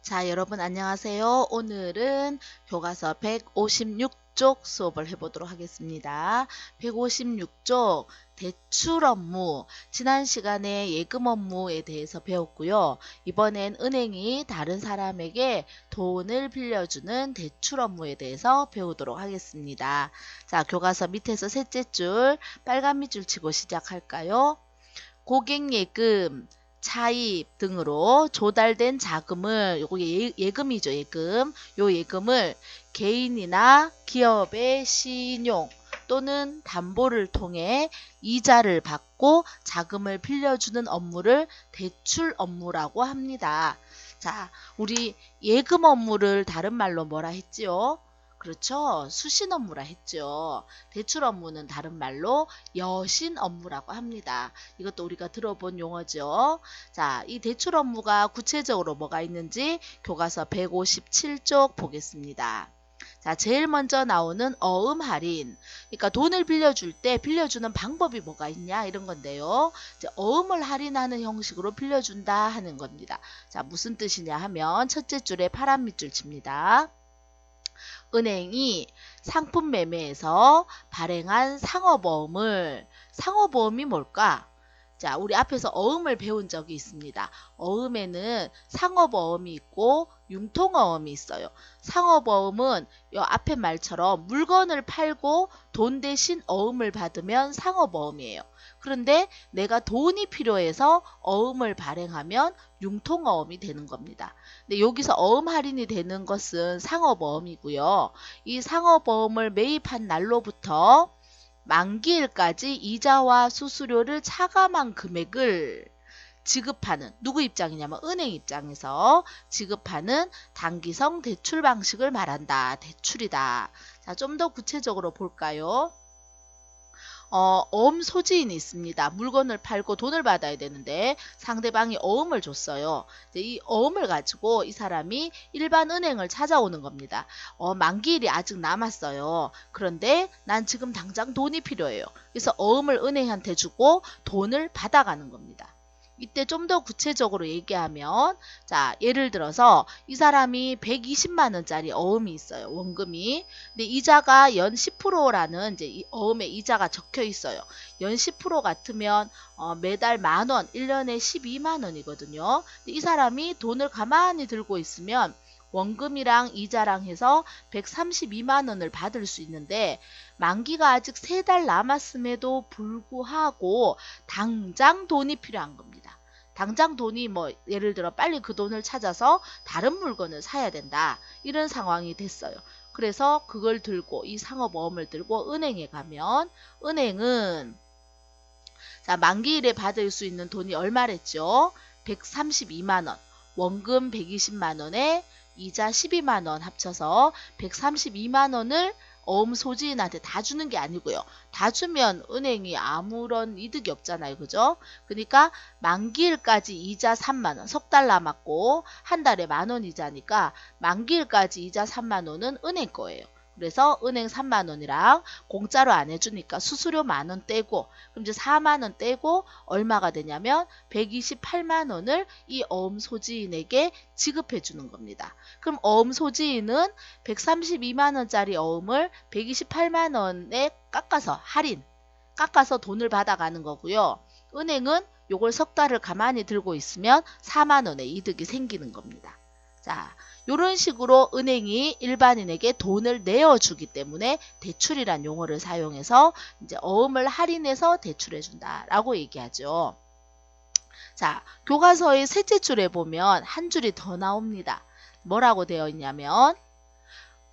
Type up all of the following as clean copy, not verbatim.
자, 여러분 안녕하세요. 오늘은 교과서 156쪽 수업을 해보도록 하겠습니다. 156쪽 대출 업무, 지난 시간에 예금 업무에 대해서 배웠고요. 이번엔 은행이 다른 사람에게 돈을 빌려주는 대출 업무에 대해서 배우도록 하겠습니다. 자, 교과서 밑에서 셋째 줄 빨간 밑줄 치고 시작할까요? 고객예금, 차입 등으로 조달된 자금을, 요거 예금이죠, 예금. 요 예금을 개인이나 기업의 신용 또는 담보를 통해 이자를 받고 자금을 빌려주는 업무를 대출 업무라고 합니다. 자, 우리 예금 업무를 다른 말로 뭐라 했지요? 그렇죠. 수신 업무라 했죠. 대출 업무는 다른 말로 여신 업무라고 합니다. 이것도 우리가 들어본 용어죠. 자, 이 대출 업무가 구체적으로 뭐가 있는지 교과서 157쪽 보겠습니다. 자, 제일 먼저 나오는 어음 할인. 그러니까 돈을 빌려줄 때 빌려주는 방법이 뭐가 있냐 이런 건데요. 이제 어음을 할인하는 형식으로 빌려준다 하는 겁니다. 자, 무슨 뜻이냐 하면 첫째 줄에 파란 밑줄 칩니다. 은행이 상품 매매에서 발행한 상호보험을, 상호보험이 뭘까? 자, 우리 앞에서 어음을 배운 적이 있습니다. 어음에는 상호보험이 있고 융통어음이 있어요. 상호보험은 이 앞에 말처럼 물건을 팔고 돈 대신 어음을 받으면 상호보험이에요. 그런데 내가 돈이 필요해서 어음을 발행하면 융통어음이 되는 겁니다. 근데 여기서 어음 할인이 되는 것은 상호보험이고요. 이 상호보험을 매입한 날로부터 만기일까지 이자와 수수료를 차감한 금액을 지급하는, 누구 입장이냐면 은행 입장에서 지급하는 단기성 대출 방식을 말한다. 대출이다. 자, 좀 더 구체적으로 볼까요? 어음 소지인이 있습니다. 물건을 팔고 돈을 받아야 되는데 상대방이 어음을 줬어요. 이 어음을 가지고 이 사람이 일반 은행을 찾아오는 겁니다. 만기일이 아직 남았어요. 그런데 난 지금 당장 돈이 필요해요. 그래서 어음을 은행한테 주고 돈을 받아가는 겁니다. 이때 좀 더 구체적으로 얘기하면, 자, 예를 들어서 이 사람이 120만 원짜리 어음이 있어요. 원금이. 근데 이자가 연 10%라는 이제 이 어음에 이자가 적혀 있어요. 연 10% 같으면 매달 10,000원, 1년에 12만 원이거든요. 근데 이 사람이 돈을 가만히 들고 있으면 원금이랑 이자랑 해서 132만 원을 받을 수 있는데 만기가 아직 3달 남았음에도 불구하고 당장 돈이 필요한 겁니다. 당장 돈이 뭐 예를 들어 빨리 그 돈을 찾아서 다른 물건을 사야 된다. 이런 상황이 됐어요. 그래서 그걸 들고 이 상호보험을 들고 은행에 가면 은행은 자, 만기일에 받을 수 있는 돈이 얼마랬죠? 132만 원. 원금 120만 원에 이자 12만 원 합쳐서 132만 원을 어음 소지인한테 다 주는 게 아니고요. 다 주면 은행이 아무런 이득이 없잖아요. 그죠? 그러니까 만기일까지 이자 3만 원, 석 달 남았고 한 달에 10,000원 이자니까 만기일까지 이자 3만 원은 은행 거예요. 그래서 은행 3만 원이랑 공짜로 안 해주니까 수수료 10,000원 떼고 그럼 이제 4만 원 떼고 얼마가 되냐면 128만 원을 이 어음 소지인에게 지급해 주는 겁니다. 그럼 어음 소지인은 132만 원짜리 어음을 128만 원에 깎아서 할인, 깎아서 돈을 받아가는 거고요. 은행은 요걸 석 달을 가만히 들고 있으면 4만 원의 이득이 생기는 겁니다. 자, 이런 식으로 은행이 일반인에게 돈을 내어주기 때문에 대출이란 용어를 사용해서 이제 어음을 할인해서 대출해준다라고 얘기하죠. 자, 교과서의 셋째 줄에 보면 한 줄이 더 나옵니다. 뭐라고 되어 있냐면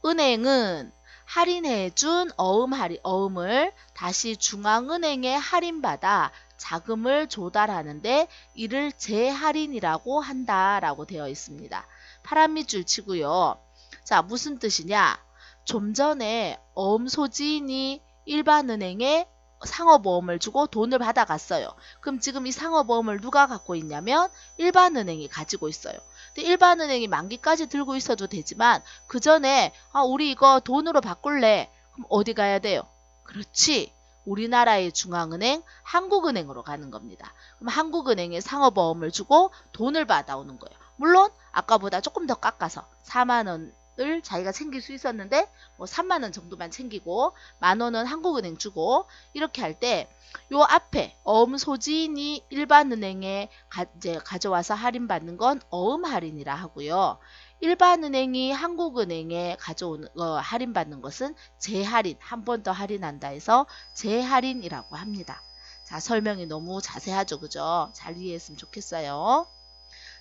은행은 할인해준 어음을 다시 중앙은행에 할인받아 자금을 조달하는데 이를 재할인이라고 한다라고 되어 있습니다. 파란 밑줄 치고요. 자, 무슨 뜻이냐? 좀 전에 어음 소지인이 일반은행에 상호보험을 주고 돈을 받아갔어요. 그럼 지금 이 상호보험을 누가 갖고 있냐면 일반은행이 가지고 있어요. 근데 일반은행이 만기까지 들고 있어도 되지만 그 전에 우리 이거 돈으로 바꿀래. 그럼 어디 가야 돼요? 그렇지. 우리나라의 중앙은행 한국은행으로 가는 겁니다. 그럼 한국은행에 상호보험을 주고 돈을 받아오는 거예요. 물론 아까보다 조금 더 깎아서 4만 원을 자기가 챙길 수 있었는데 뭐 3만 원 정도만 챙기고 10,000원은 한국은행 주고 이렇게 할 때 요 앞에 어음 소지인이 일반은행에 이제 가져와서 할인받는 건 어음 할인이라 하고요. 일반은행이 한국은행에 가져오는 할인받는 것은 재할인, 한 번 더 할인한다 해서 재할인이라고 합니다. 자, 설명이 너무 자세하죠, 그죠? 잘 이해했으면 좋겠어요.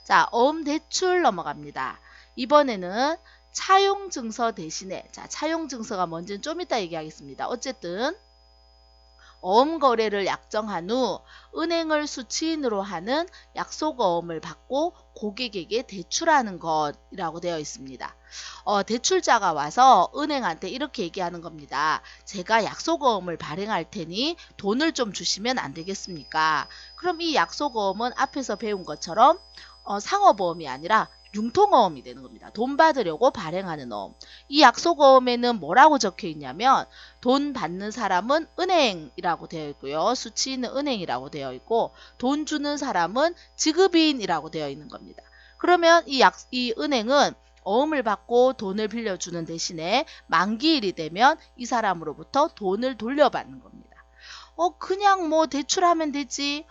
자, 어음 대출 넘어갑니다. 이번에는 차용증서 대신에, 자, 차용증서가 뭔지는 좀 이따 얘기하겠습니다. 어쨌든 어음 거래를 약정한 후 은행을 수취인으로 하는 약속어음을 받고 고객에게 대출하는 것이라고 되어 있습니다. 대출자가 와서 은행한테 이렇게 얘기하는 겁니다. 제가 약속어음을 발행할 테니 돈을 좀 주시면 안 되겠습니까? 그럼 이 약속어음은 앞에서 배운 것처럼 상어보험이 아니라 융통어음이 되는 겁니다. 돈 받으려고 발행하는 어음. 이 약속어음에는 뭐라고 적혀 있냐면 돈 받는 사람은 은행이라고 되어 있고요. 수취인은 은행이라고 되어 있고 돈 주는 사람은 지급인이라고 되어 있는 겁니다. 그러면 이 은행은 어음을 받고 돈을 빌려주는 대신에 만기일이 되면 이 사람으로부터 돈을 돌려받는 겁니다. 그냥 뭐 대출하면 되지.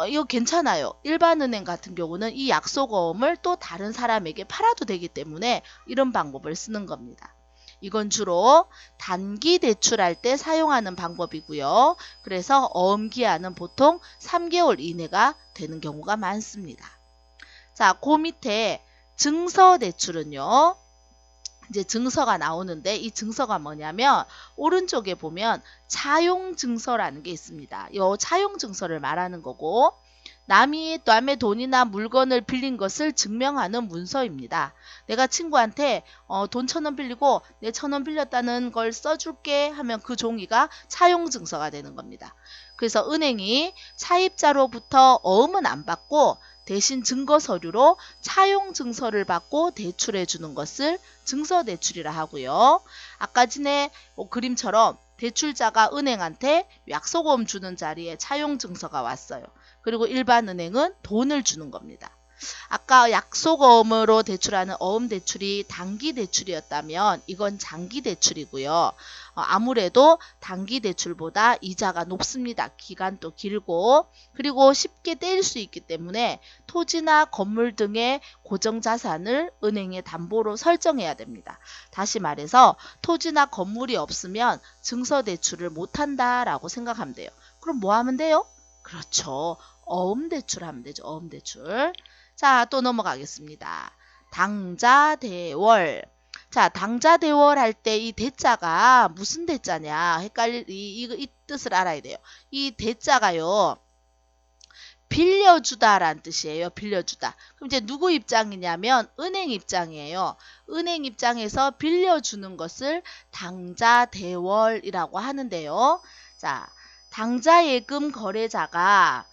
이거 괜찮아요. 일반은행 같은 경우는 이 약속어음을 또 다른 사람에게 팔아도 되기 때문에 이런 방법을 쓰는 겁니다. 이건 주로 단기 대출할 때 사용하는 방법이고요. 그래서 어음 기한은 보통 3개월 이내가 되는 경우가 많습니다. 자, 그 밑에 증서 대출은요. 이제 증서가 나오는데 이 증서가 뭐냐면 오른쪽에 보면 차용 증서라는 게 있습니다. 이 차용 증서를 말하는 거고 남의 돈이나 물건을 빌린 것을 증명하는 문서입니다. 내가 친구한테 돈 1,000원 빌리고 내 1,000원 빌렸다는 걸 써줄게 하면 그 종이가 차용 증서가 되는 겁니다. 그래서 은행이 차입자로부터 어음은 안 받고 대신 증거 서류로 차용 증서를 받고 대출해 주는 것을 증서 대출이라 하고요. 아까 전에 그림처럼 대출자가 은행한테 약속어음 주는 자리에 차용 증서가 왔어요. 그리고 일반은행은 돈을 주는 겁니다. 아까 약속어음으로 대출하는 어음 대출이 단기 대출이었다면 이건 장기 대출이고요. 아무래도 단기 대출보다 이자가 높습니다. 기간도 길고 그리고 쉽게 떼일 수 있기 때문에 토지나 건물 등의 고정자산을 은행에 담보로 설정해야 됩니다. 다시 말해서 토지나 건물이 없으면 증서대출을 못한다라고 생각하면 돼요. 그럼 뭐 하면 돼요? 그렇죠. 어음대출 하면 되죠. 어음대출. 자, 또 넘어가겠습니다. 당자대월. 자, 당자대월 할 때 이 대자가 무슨 대자냐? 이 뜻을 알아야 돼요. 이 대자가요. 빌려주다라는 뜻이에요. 빌려주다. 그럼 이제 누구 입장이냐면 은행 입장이에요. 은행 입장에서 빌려주는 것을 당자대월이라고 하는데요. 자, 당자예금 거래자가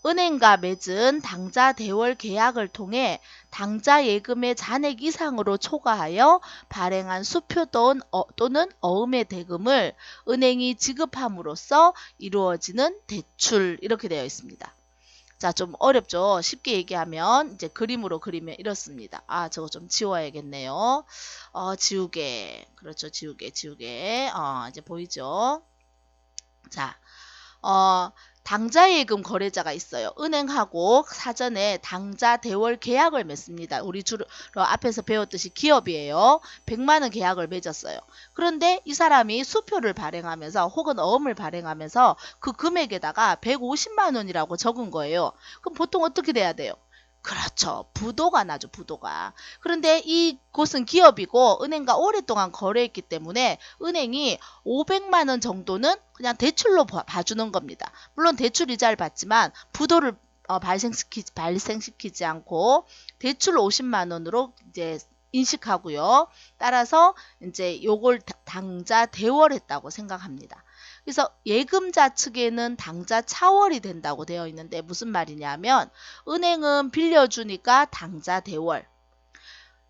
은행과 맺은 당자대월 계약을 통해 당자예금의 잔액 이상으로 초과하여 발행한 수표 또는 어음의 대금을 은행이 지급함으로써 이루어지는 대출 이렇게 되어 있습니다. 자, 좀 어렵죠? 쉽게 얘기하면 이제 그림으로 그리면 이렇습니다. 아, 저거 좀 지워야겠네요. 지우개. 그렇죠. 지우개. 이제 보이죠? 자, 당자예금 거래자가 있어요. 은행하고 사전에 당자대월 계약을 맺습니다. 우리 주로 앞에서 배웠듯이 기업이에요. 100만 원 계약을 맺었어요. 그런데 이 사람이 수표를 발행하면서 혹은 어음을 발행하면서 그 금액에다가 150만 원이라고 적은 거예요. 그럼 보통 어떻게 돼야 돼요? 그렇죠. 부도가 나죠. 부도가. 그런데 이곳은 기업이고 은행과 오랫동안 거래했기 때문에 은행이 500만 원 정도는 그냥 대출로 봐주는 겁니다. 물론 대출 이자를 받지만 부도를 발생시키지 않고 대출 50만 원으로 이제 인식하고요. 따라서 이제 요걸 당자 대월했다고 생각합니다. 그래서 예금자 측에는 당자 차월이 된다고 되어 있는데 무슨 말이냐면 은행은 빌려주니까 당자 대월,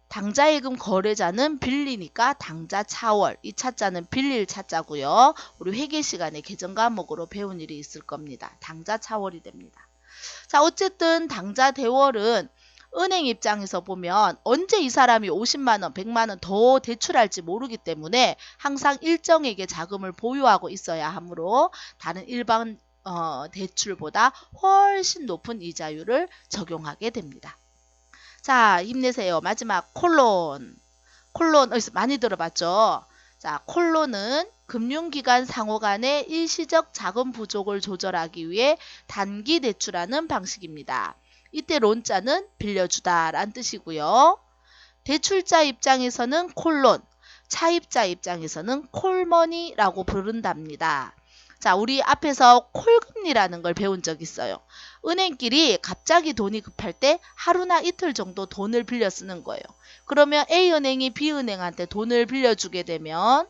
당자예금 거래자는 빌리니까 당자 차월, 이 차자는 빌릴 차자고요. 우리 회계 시간에 개정 과목으로 배운 일이 있을 겁니다. 당자 차월이 됩니다. 자, 어쨌든 당자 대월은 은행 입장에서 보면 언제 이 사람이 50만 원, 100만 원 더 대출할지 모르기 때문에 항상 일정액의 자금을 보유하고 있어야 하므로 다른 일반 대출보다 훨씬 높은 이자율을 적용하게 됩니다. 자, 힘내세요. 마지막 콜론. 콜론 어디서 많이 들어봤죠? 자, 콜론은 금융기관 상호 간의 일시적 자금 부족을 조절하기 위해 단기 대출하는 방식입니다. 이때 론자는 빌려주다 라는 뜻이고요. 대출자 입장에서는 콜론, 차입자 입장에서는 콜머니라고 부른답니다. 자, 우리 앞에서 콜금리라는 걸 배운 적 있어요. 은행끼리 갑자기 돈이 급할 때 하루나 이틀 정도 돈을 빌려 쓰는 거예요. 그러면 A은행이 B은행한테 돈을 빌려주게 되면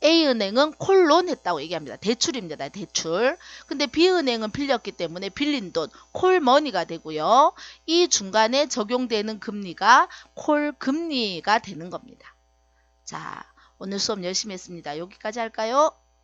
A은행은 콜론 했다고 얘기합니다. 대출입니다. 대출. 근데 B은행은 빌렸기 때문에 빌린 돈 콜머니가 되고요. 이 중간에 적용되는 금리가 콜금리가 되는 겁니다. 자, 오늘 수업 열심히 했습니다. 여기까지 할까요?